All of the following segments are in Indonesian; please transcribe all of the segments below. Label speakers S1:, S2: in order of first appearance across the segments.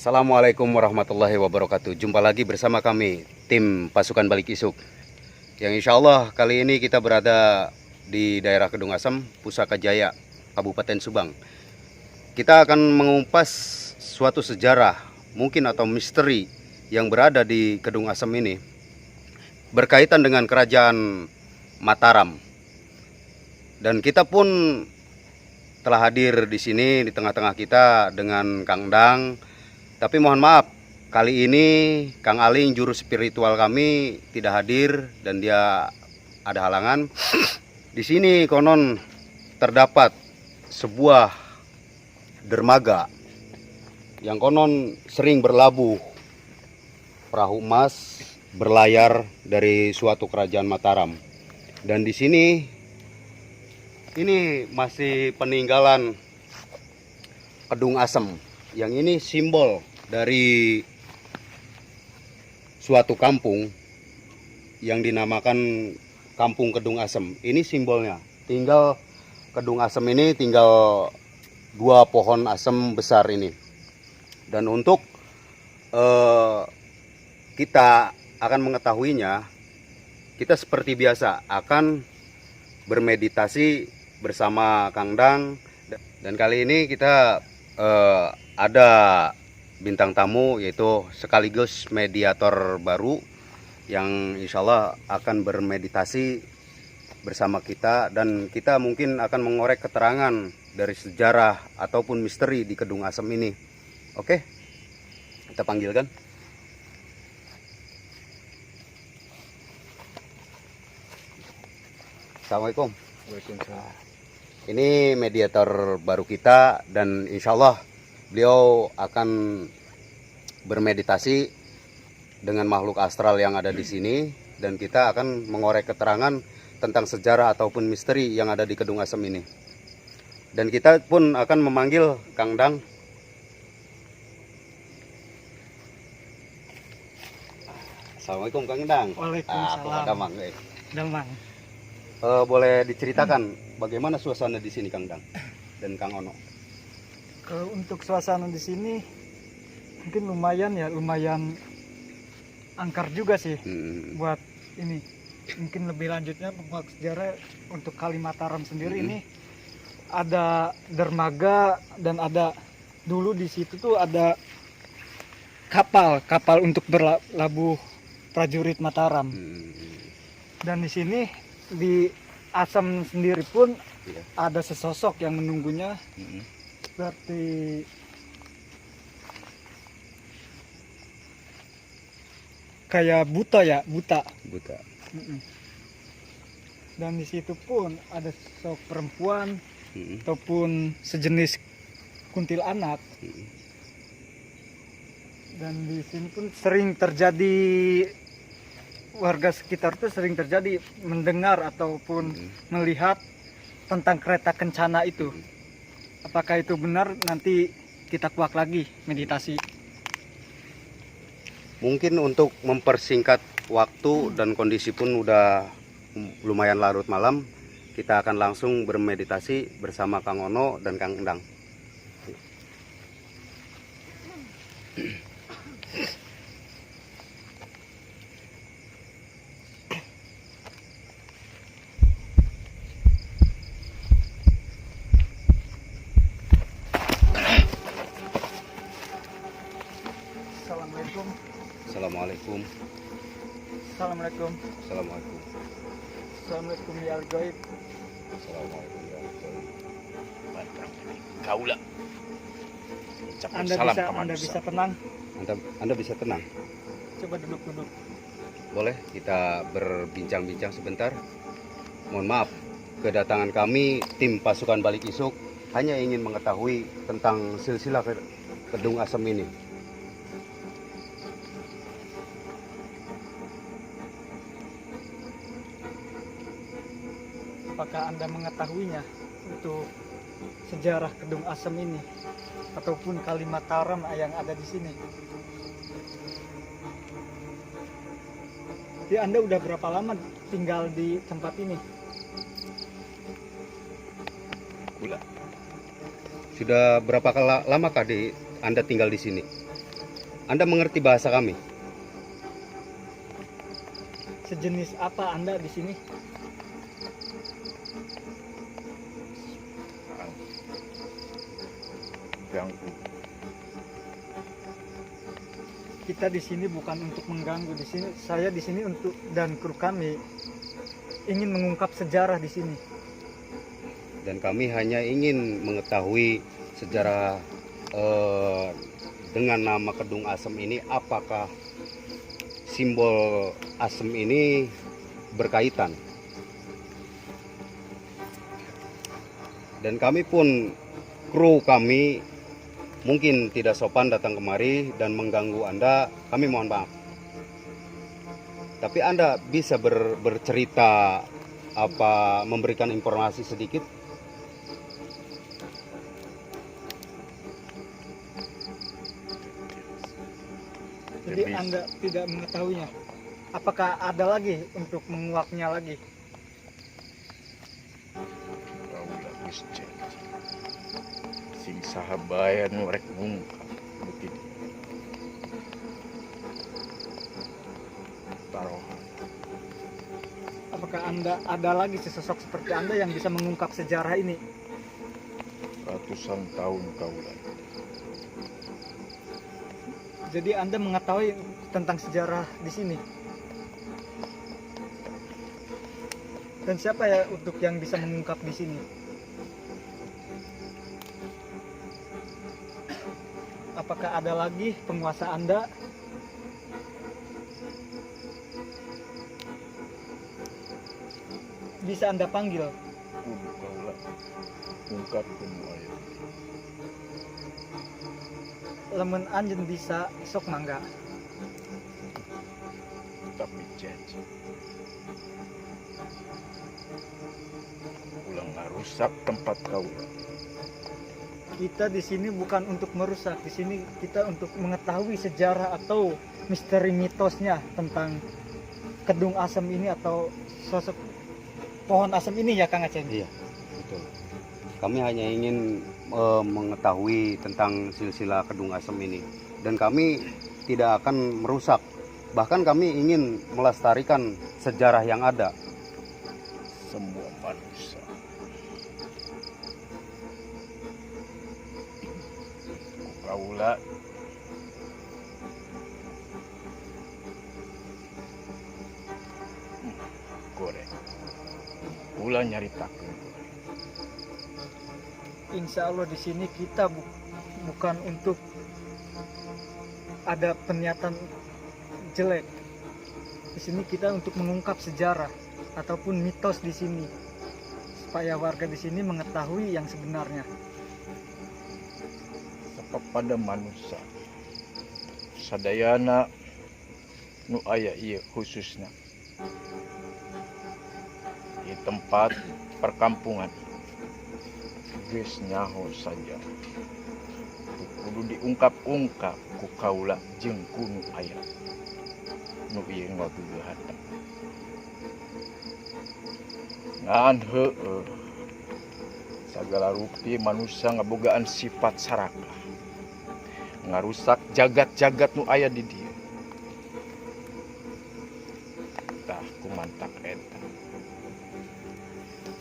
S1: Assalamualaikum warahmatullahi wabarakatuh. Jumpa lagi bersama kami, tim pasukan balik isuk. Yang insya Allah kali ini kita berada di daerah Kedung Asem, Pusaka Jaya, Kabupaten Subang. Kita akan mengupas suatu sejarah, mungkin atau misteri yang berada di Kedung Asem ini, berkaitan dengan kerajaan Mataram. Dan kita pun telah hadir di sini di tengah-tengah kita dengan Kang Dang. Tapi mohon maaf, kali ini Kang Aling, juru spiritual kami, tidak hadir dan dia ada halangan. Di sini konon terdapat sebuah dermaga yang konon sering berlabuh perahu emas berlayar dari suatu kerajaan Mataram. Dan di sini ini masih peninggalan Kedung Asem. Yang ini simbol dari suatu kampung yang dinamakan Kampung Kedung Asem. Ini simbolnya. Tinggal Kedung Asem ini tinggal 2 pohon asem besar ini. Dan untuk kita akan mengetahuinya, kita seperti biasa akan bermeditasi bersama Kang Dang. Dan kali ini kita ada bintang tamu, yaitu sekaligus mediator baru yang insya Allah akan bermeditasi bersama kita. Dan kita mungkin akan mengorek keterangan dari sejarah ataupun misteri di Kedung Asem ini. Oke, kita panggilkan. Assalamualaikum.
S2: Waalaikumsalam.
S1: Ini mediator baru kita dan insya Allah beliau akan bermeditasi dengan makhluk astral yang ada di sini, dan kita akan mengorek keterangan tentang sejarah ataupun misteri yang ada di Kedung Asem ini. Dan kita pun akan memanggil Kang Dang. Assalamualaikum Kang Dang.
S2: Waalaikumsalam.
S1: Damang.
S2: Damang.
S1: Boleh diceritakan bagaimana suasana di sini Kang Dang dan Kang Ono?
S2: Untuk suasana di sini mungkin lumayan angker juga sih buat ini. Mungkin lebih lanjutnya pembuat sejarah untuk Kali Mataram sendiri ini ada dermaga, dan ada dulu di situ tuh ada kapal untuk berlabuh prajurit Mataram. Dan di sini di Asem sendiri pun ada sesosok yang menunggunya. Seperti kayak buta. Dan di situ pun ada sosok perempuan ataupun sejenis kuntilanak. Dan di sini pun sering terjadi, warga sekitar tuh sering terjadi mendengar ataupun melihat tentang kereta kencana itu. Apakah itu benar? Nanti kita kuak lagi meditasi.
S1: Mungkin untuk mempersingkat waktu dan kondisi pun udah lumayan larut malam, kita akan langsung bermeditasi bersama Kang Ono dan Kang Endang.
S2: Assalamualaikum.
S1: Assalamualaikum.
S2: Assalamualaikum.
S1: Assalamualaikum.
S2: Assalamualaikum ya al-gaib.
S1: Assalamualaikum ya Allah.
S3: Kaulah.
S2: Anda bisa tenang.
S1: Anda bisa tenang.
S2: Coba duduk.
S1: Boleh kita berbincang-bincang sebentar? Mohon maaf, kedatangan kami tim pasukan balik isuk hanya ingin mengetahui tentang silsilah Kedung Asem ini.
S2: Apakah Anda mengetahuinya untuk sejarah Kedung Asem ini ataupun Kali Mataram yang ada di sini? Jadi Anda udah berapa lama tinggal di tempat ini?
S1: Sudah berapa lamakah Anda tinggal di sini? Anda mengerti bahasa kami?
S2: Sejenis apa Anda di sini?
S3: Ganggu.
S2: Kita di sini bukan untuk mengganggu. Di sini saya di sini untuk, dan kru kami ingin mengungkap sejarah di sini.
S1: Dan kami hanya ingin mengetahui sejarah dengan nama Kedung Asem ini, apakah simbol asem ini berkaitan. Dan kami pun, kru kami mungkin tidak sopan datang kemari dan mengganggu Anda, kami mohon maaf. Tapi Anda bisa bercerita, apa, memberikan informasi sedikit?
S2: Jadi Anda tidak mengetahuinya. Apakah ada lagi untuk menguaknya lagi?
S3: Kaulah geus janji. Sing sahabaya nu rek ngungkap beuki dieu. Taruhan.
S2: Apakah Anda ada lagi sesosok seperti Anda yang bisa mengungkap sejarah ini?
S3: Ratusan tahun kaulah.
S2: Jadi Anda mengetahui tentang sejarah di sini. Dan siapa ya untuk yang bisa mengungkap di sini? Apakah ada lagi penguasa Anda? Bisa Anda panggil?
S3: Kudu kaulah ungkapkeun wae.
S2: Lamun anjeun bisa sok mangga.
S3: Tapi janji. Ulang ngarusak tempat kaulah.
S2: Kita di sini bukan untuk merusak, di sini kita untuk mengetahui sejarah atau misteri mitosnya tentang Kedung Asem ini atau sosok pohon asem ini ya Kang Aceh.
S1: Iya, betul. Kami hanya ingin mengetahui tentang silsilah Kedung Asem ini, dan kami tidak akan merusak. Bahkan kami ingin melestarikan sejarah yang ada.
S3: Semua manusia kaulah goreng. Ulah nyaritakeun.
S2: Insya Allah di sini kita bukan untuk ada pernyataan jelek. Di sini kita untuk mengungkap sejarah ataupun mitos di sini supaya warga di sini mengetahui yang sebenarnya.
S3: Sebab pada manusia sadayana nu aya ieu khususnya di tempat perkampungan geus nyaho saja kudu diungkap-ungkap ku kaula jeung ku nu aya nu ieu ngaduduhan ngan heueuh sagala rupi manusia ngabogaan sifat sarakah ngarusak jagat-jagat nu aya di dieu tah kumantak eta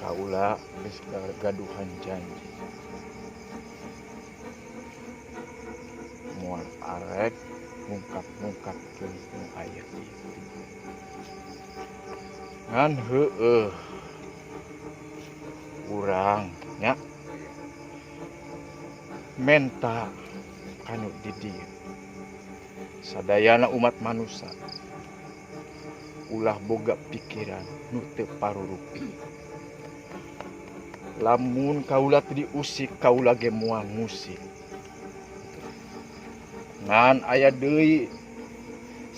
S3: kaula geus gaduhan janji moal arek ngungkap nu aya di dieu ngan heueuh urang nya menta kanu di dieu sadayana umat manusia ulah boga pikiran nu teu parurupi lamun kaula teu diusik kaula ge moal ngusik ngan aya deui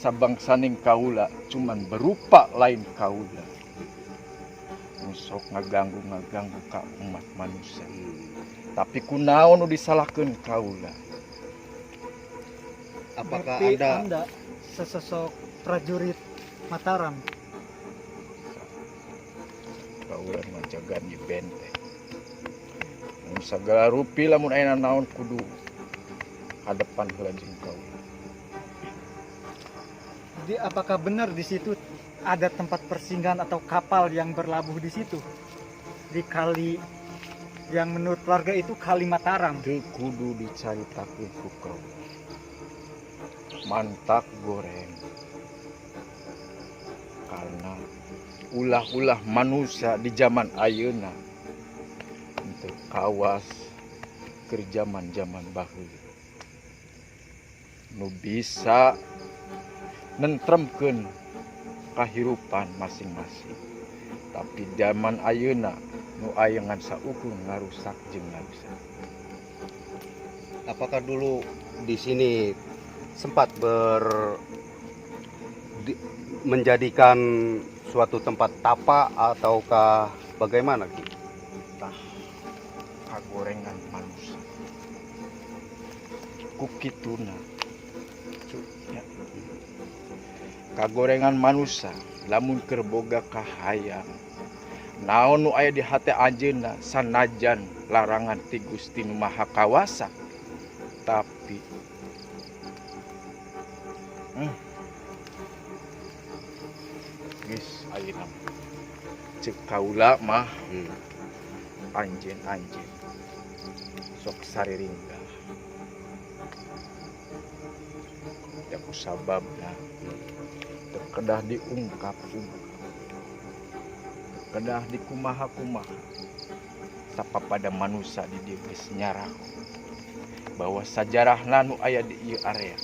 S3: sabangsaning kaula cuman berupa lain kaula sok ngaganggu ka umat manusia tapi kunaon nu disalahkeun kaula
S1: Apakah
S2: Berarti
S1: Anda
S2: Anda sesosok prajurit Mataram?
S3: kaula majagan di benteng mun sagala rupi lamun aya naon kudu hadepan heula jeung kaula
S2: Jadi apakah benar di situ ada tempat persinggahan atau kapal yang berlabuh di situ? Di kali yang menurut warga itu Kali Mataram.
S3: Teu kudu dicaritakeun ku kau. Mantak goreng. Karena ulah-ulah manusia di zaman ayeuna untuk kawas ke zaman-zaman baheula. Nu bisa nentremkeun kahirupan masing-masing. Tapi zaman ayeuna nu ayeungan saukur ngarusak jeung ngarusak.
S1: Apakah dulu di sini sempat menjadikan suatu tempat tapa ataukah bagaimana Ki?
S3: Tah kagorengan manusia. Kukituna. Ya. Kagorengan manusia lamun keur boga kahayang. Naon nu aya di hate ajeuna sanajan larangan ti Gusti Nu Maha Kawasa. Tapi geus ayeuna ceuk kaula mah anjeun-anjeun sok sariringga. Ya kusababna teu kedah diungkap-ungkap. Kedah dikumaha-kumaha. Sapapada manusia di dieu geus nyarah bahwa sajarahna nu aya di ieu area.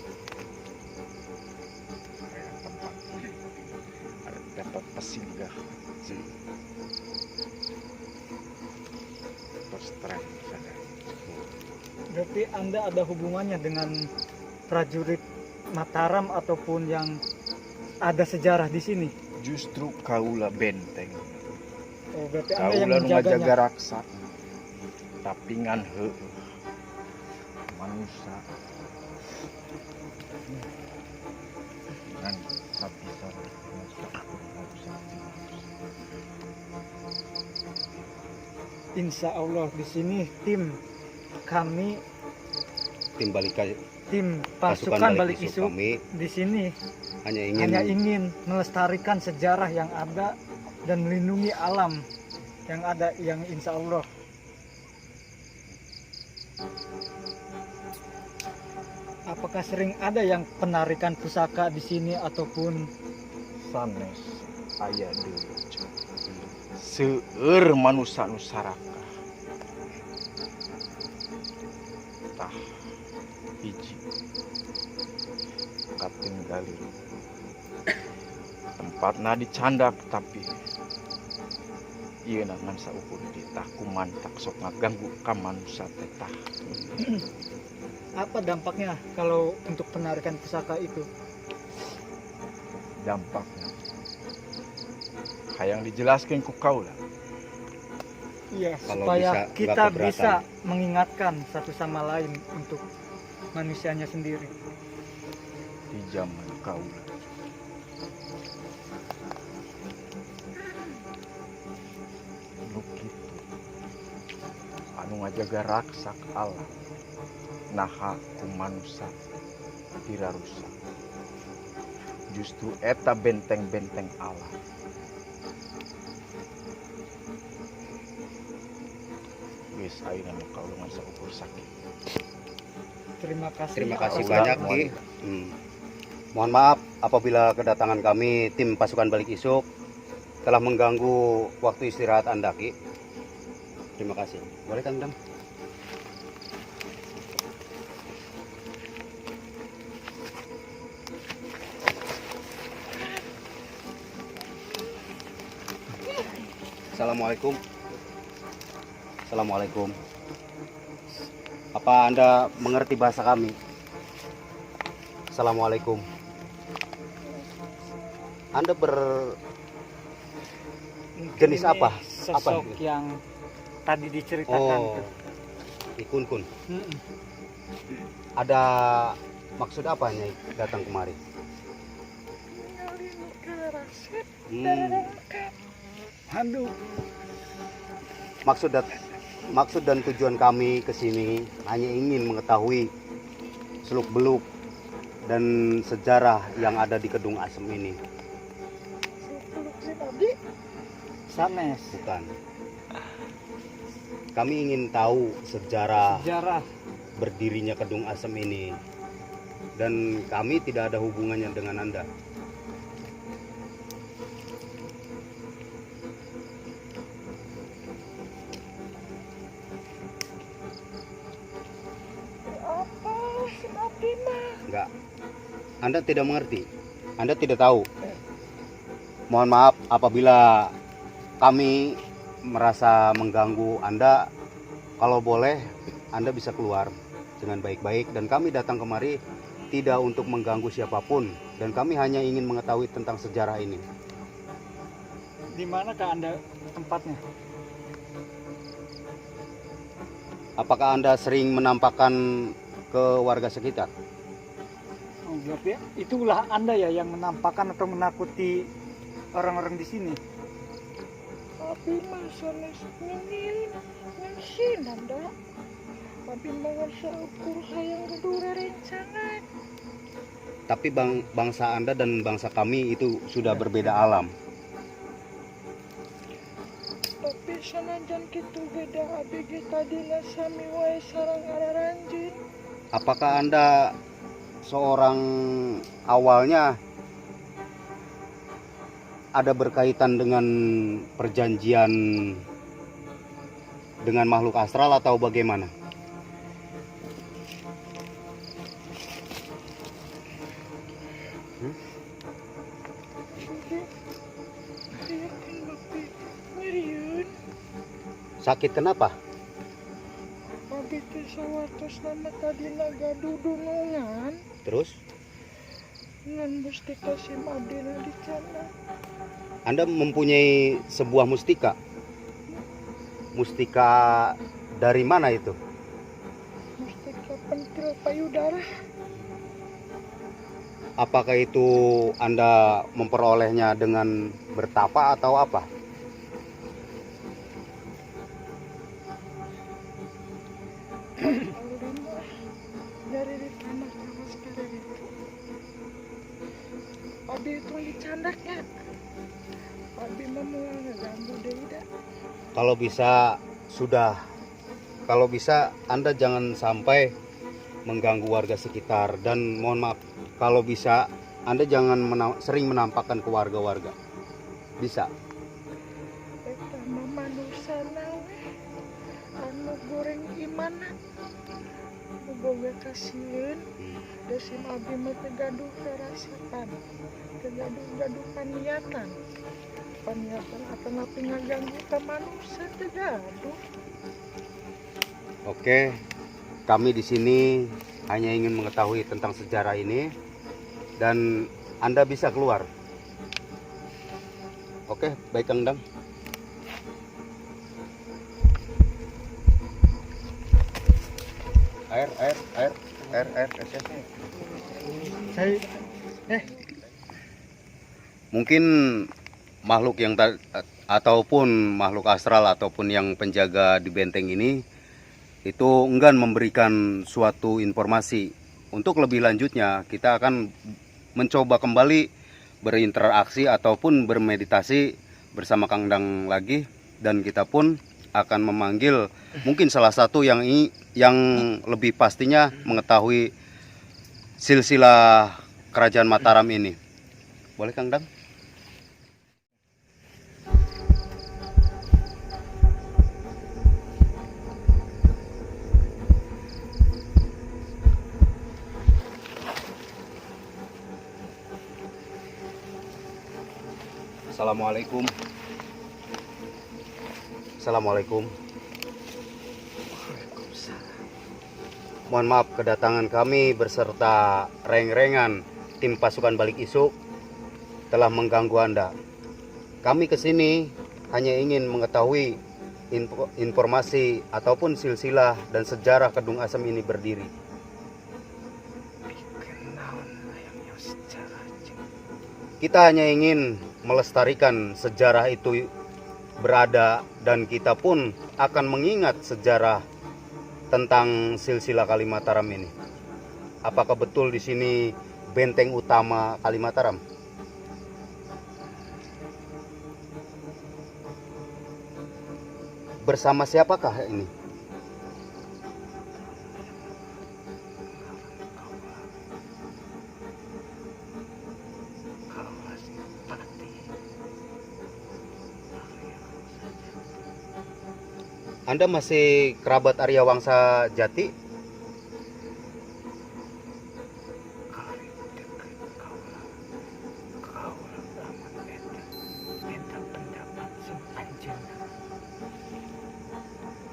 S3: Area tempat ada tempat pesinggah. Terus terang sadar.
S2: Berarti Anda ada hubungannya dengan prajurit Mataram ataupun yang ada sejarah di sini?
S3: Justru kaula benteng.
S2: Oh, berarti Anda yang
S3: Kaula nu ngajaga
S2: menjaganya.
S3: raksa. Tapi ngan heueuh manusia ngan sabisa
S2: Insya Allah di sini tim kami,
S1: Tim
S2: tim pasukan balik isuk
S1: kami
S2: di sini
S1: hanya
S2: hanya ingin melestarikan sejarah yang ada dan melindungi alam yang ada, yang insya Allah apakah sering ada yang penarikan pusaka di sini ataupun
S3: sanes aya deui seueur manusia nu sarakah tah hiji katinggali tempatna dicandak tapi ieu na ngan saukur di tah kumantak sok ngaganggu ka manusia teh tah.
S2: apa dampaknya kalau untuk penarikan pusaka itu?
S3: Dampaknya hayang dijelaskan ku kaula.
S2: Iya,
S1: Kalau
S2: supaya
S1: bisa,
S2: kita
S1: nggak keberatan.
S2: bisa mengingatkan satu sama lain untuk manusianya sendiri.
S3: Di zaman kaula nu kitu anu ngajaga raksak alam naha ku manusia dirarusak justru eta benteng-benteng alam. Geus ayeuna mah kaula ngan saukur sakit.
S2: Terima kasih.
S1: Terima kasih
S2: Assalamualaikum.
S1: banyak Ki. Mohon maaf apabila kedatangan kami tim pasukan balik isuk telah mengganggu waktu istirahat Anda Ki. Terima kasih. Boleh Kang Dam? Assalamualaikum. Assalamualaikum. Apa Anda mengerti bahasa kami? Assalamualaikum. Anda jenis
S2: Ini
S1: apa?
S2: Sosok
S1: Apa?
S2: yang tadi diceritakan.
S1: Oh, Ikun-kun.
S2: Mm-mm.
S1: Ada maksud apa Nyai datang kemari?
S2: Aduh,
S1: Maksud dan tujuan kami ke sini hanya ingin mengetahui seluk-beluk dan sejarah yang ada di Kedung Asem ini?
S2: Sanes.
S1: Bukan. Kami ingin tahu sejarah
S2: Sejarah.
S1: berdirinya Kedung Asem ini, dan kami tidak ada hubungannya dengan Anda.
S4: Apa si Abdi mah?
S1: Enggak. Anda tidak mengerti. Anda tidak tahu. Mohon maaf apabila kami merasa mengganggu Anda. Kalau boleh, Anda bisa keluar dengan baik-baik, dan kami datang kemari tidak untuk mengganggu siapapun, dan kami hanya ingin mengetahui tentang sejarah ini.
S2: Di manakah Anda tempatnya?
S1: Apakah Anda sering menampakkan ke warga sekitar?
S2: Oh, berarti itulah Anda ya yang menampakkan atau menakuti orang-orang di sini.
S4: Abi mah sanes ningin nyasin anda. Abi mah seukur hayang gedura rencangan.
S1: Tapi bangsa Anda dan bangsa kami itu sudah berbeda alam.
S4: Tapi sanajan kitu beda abi ge tadina sami wae sareng araranjeun.
S1: Apakah Anda seorang awalnya ada berkaitan dengan perjanjian dengan makhluk astral atau bagaimana?
S4: Aya kan bapi nyeriun.
S1: Sakit kenapa?
S4: Abi teh sawatos nama tadina gaduh dunungan.
S1: Terus
S4: Ngan mustika sim abdina di sana.
S1: Anda mempunyai sebuah mustika. Mustika dari mana itu?
S4: Mustika pentil payudara.
S1: Apakah itu Anda memperolehnya dengan bertapa atau apa?
S4: Aldi mah dari di tanah kawas kare itu. Abi itu dicandaknya. Abi mah mau ngeganggu deui da.
S1: Kalau bisa Anda jangan sampai mengganggu warga sekitar, dan mohon maaf kalau bisa Anda jangan sering menampakkan ke warga-warga. Bisa?
S4: Eta mah manusana we. Anu goreng imana. Nu boga kasieun. Desim abi mah teu gaduh firasatan. Teu gaduh paniatan. Paniatan akan api ngaganggu ka manusia teu gaduh.
S1: Oke, kami di sini hanya ingin mengetahui tentang sejarah ini, dan Anda bisa keluar. Oke, baik Kang Dang. Air.
S2: Saya
S1: Mungkin makhluk yang ataupun makhluk astral ataupun yang penjaga di benteng ini itu enggan memberikan suatu informasi. Untuk lebih lanjutnya kita akan mencoba kembali berinteraksi ataupun bermeditasi bersama Kang Dang lagi, dan kita pun akan memanggil mungkin salah satu yang lebih pastinya mengetahui silsilah kerajaan Mataram ini. Boleh Kang Dang? Assalamualaikum. Assalamualaikum. Mohon maaf kedatangan kami beserta reng-rengan tim pasukan balik isuk telah mengganggu Anda. Kami kesini hanya ingin mengetahui informasi ataupun silsilah dan sejarah Kedung Asem ini berdiri. Kita hanya ingin melestarikan sejarah itu berada, dan kita pun akan mengingat sejarah tentang silsilah Kali Mataram ini. Apakah betul di sini benteng utama Kalimataram. Bersama siapakah ini? Anda masih kerabat Arya Wangsa Jati?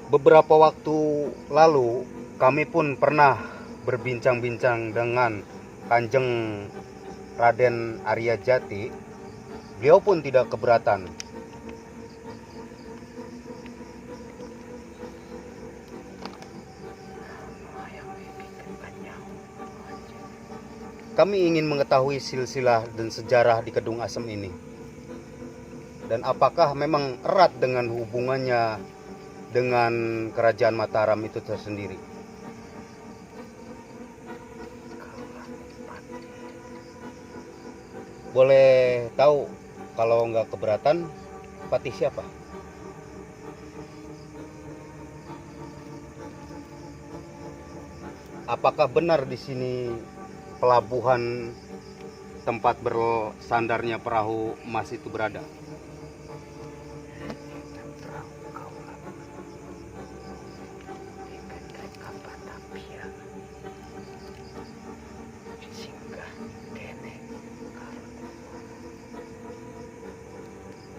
S1: Beberapa waktu lalu kami pun pernah berbincang-bincang dengan Kanjeng Raden Arya Jati. Beliau pun tidak keberatan. Kami ingin mengetahui silsilah dan sejarah di Kedung Asem ini. Dan apakah memang erat dengan hubungannya dengan Kerajaan Mataram itu tersendiri. Boleh tahu kalau nggak keberatan, Patih siapa? Apakah benar di sini pelabuhan tempat bersandarnya perahu emas itu berada?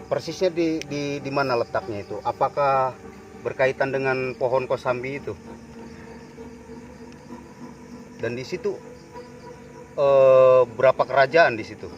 S1: Persisnya di mana letaknya itu? Apakah berkaitan dengan pohon kosambi itu? Dan di situ berapa kerajaan di situ?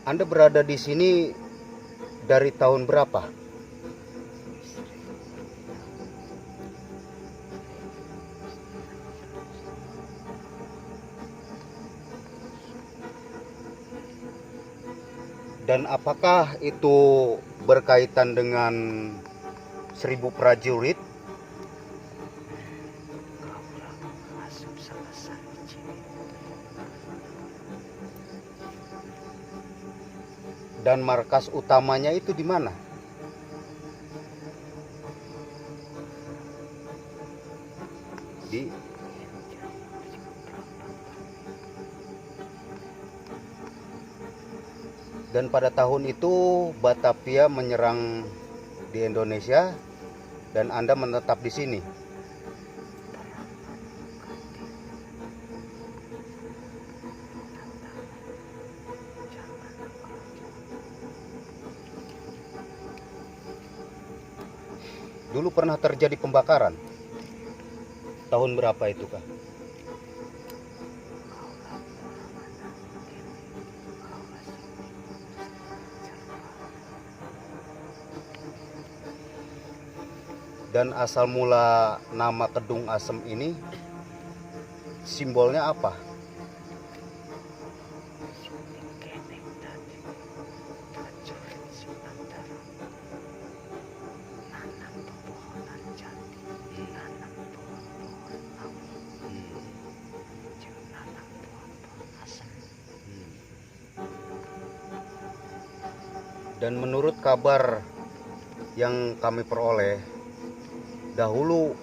S1: Anda berada di sini dari tahun berapa? Dan apakah itu berkaitan dengan 1000 prajurit? Dan markas utamanya itu di mana? Dan pada tahun itu Batavia menyerang di Indonesia dan Anda menetap di sini. Dulu pernah terjadi pembakaran. Tahun berapa itu, Kak? Dan asal mula nama Kedung Asem ini simbolnya apa? Dan menurut kabar yang kami peroleh, dahulu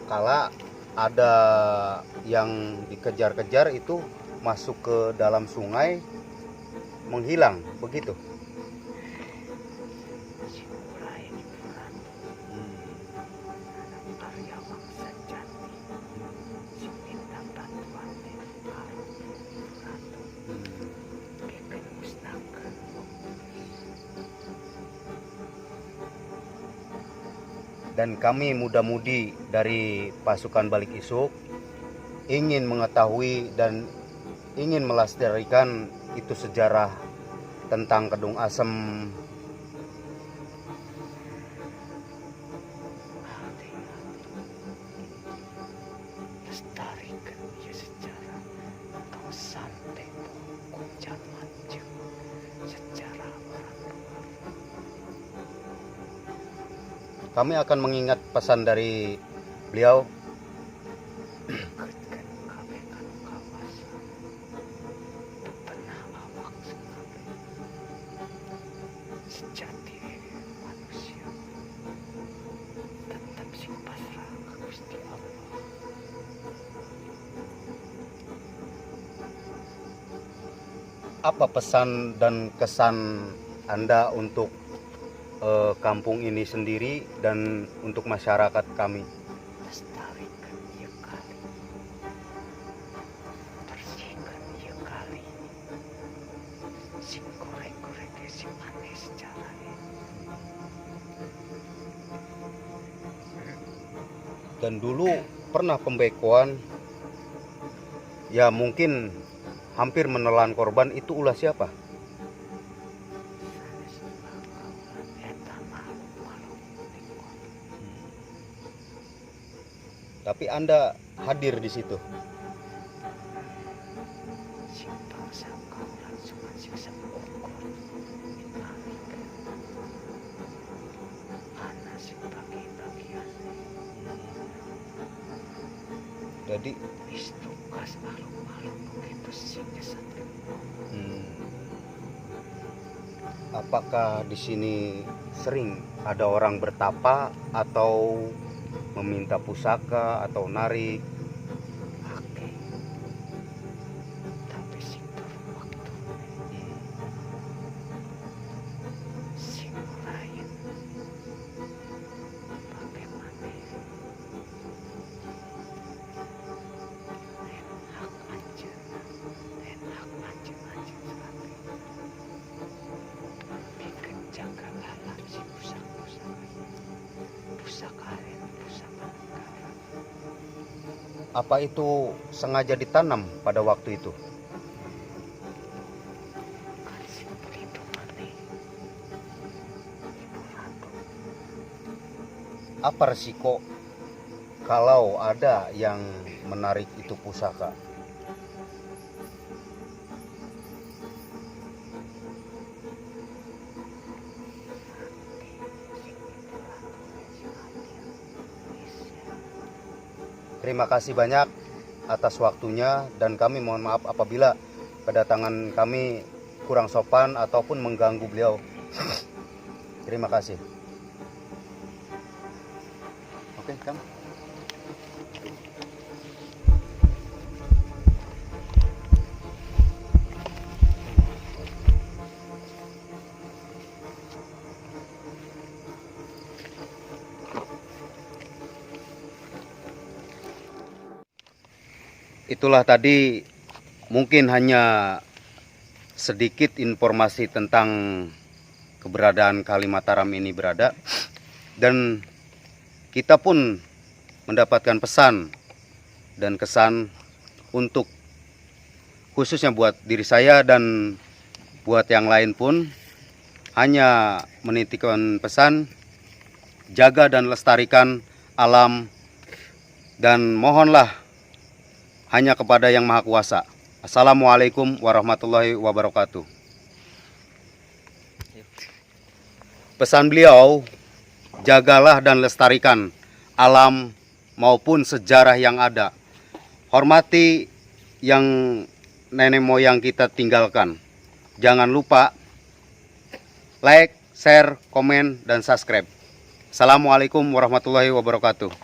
S1: kala ada yang dikejar-kejar itu masuk ke dalam sungai menghilang, begitu. Dan kami muda-mudi dari pasukan Balik Isuk ingin mengetahui dan ingin melestarikan itu sejarah tentang Kedung Asem.
S5: Lestarikan ya sejarah kau sampai pokok zaman Jawa sejarah orang luar.
S1: Kami akan mengingat pesan dari beliau.
S5: Ikutkan kabeh kanu kawasan bebenah awak sekabeh sejati manusia tetap sing pasrah ka Gusti Allah.
S1: Apa pesan dan kesan Anda untuk kampung ini sendiri dan untuk masyarakat kami?
S5: Lestarikan ieu kali, bersihkan ieu kali, sing korek-korek si maneh sejarahnya.
S1: Dan dulu pernah pembekuan, ya mungkin hampir menelan korban, itu ulah siapa?
S5: Sanes bakaulan eta makhluk-makhluk nikon.
S1: Tapi Anda hadir di situ.
S5: Sing bangsa kaulan cuman sing sabukur minalik. Ana sing bagi-bagian
S1: Jadi
S5: wis tugas makhluk-makhluk begitu sing kesatria.
S1: Apakah di sini sering ada orang bertapa atau meminta pusaka atau narik?
S5: Oke. Tapi sing turun waktu sing lain bagaimana enak aja sekali bikin jaga alam si pusaka negara.
S1: Apa itu sengaja ditanam pada waktu itu?
S5: Kan sing perlindungan nih ibu ratu.
S1: Apa resiko kalau ada yang menarik itu pusaka? Terima kasih banyak atas waktunya, dan kami mohon maaf apabila kedatangan kami kurang sopan ataupun mengganggu beliau. Terima kasih. Oke, Kang. Itulah tadi mungkin hanya sedikit informasi tentang keberadaan Kali Mataram ini berada, dan kita pun mendapatkan pesan dan kesan untuk khususnya buat diri saya dan buat yang lain pun hanya menitipkan pesan, jaga dan lestarikan alam, dan mohonlah hanya kepada Yang Maha Kuasa. Assalamualaikum warahmatullahi wabarakatuh. Pesan beliau, jagalah dan lestarikan alam maupun sejarah yang ada. Hormati yang nenek moyang kita tinggalkan. Jangan lupa like, share, komen, dan subscribe. Assalamualaikum warahmatullahi wabarakatuh.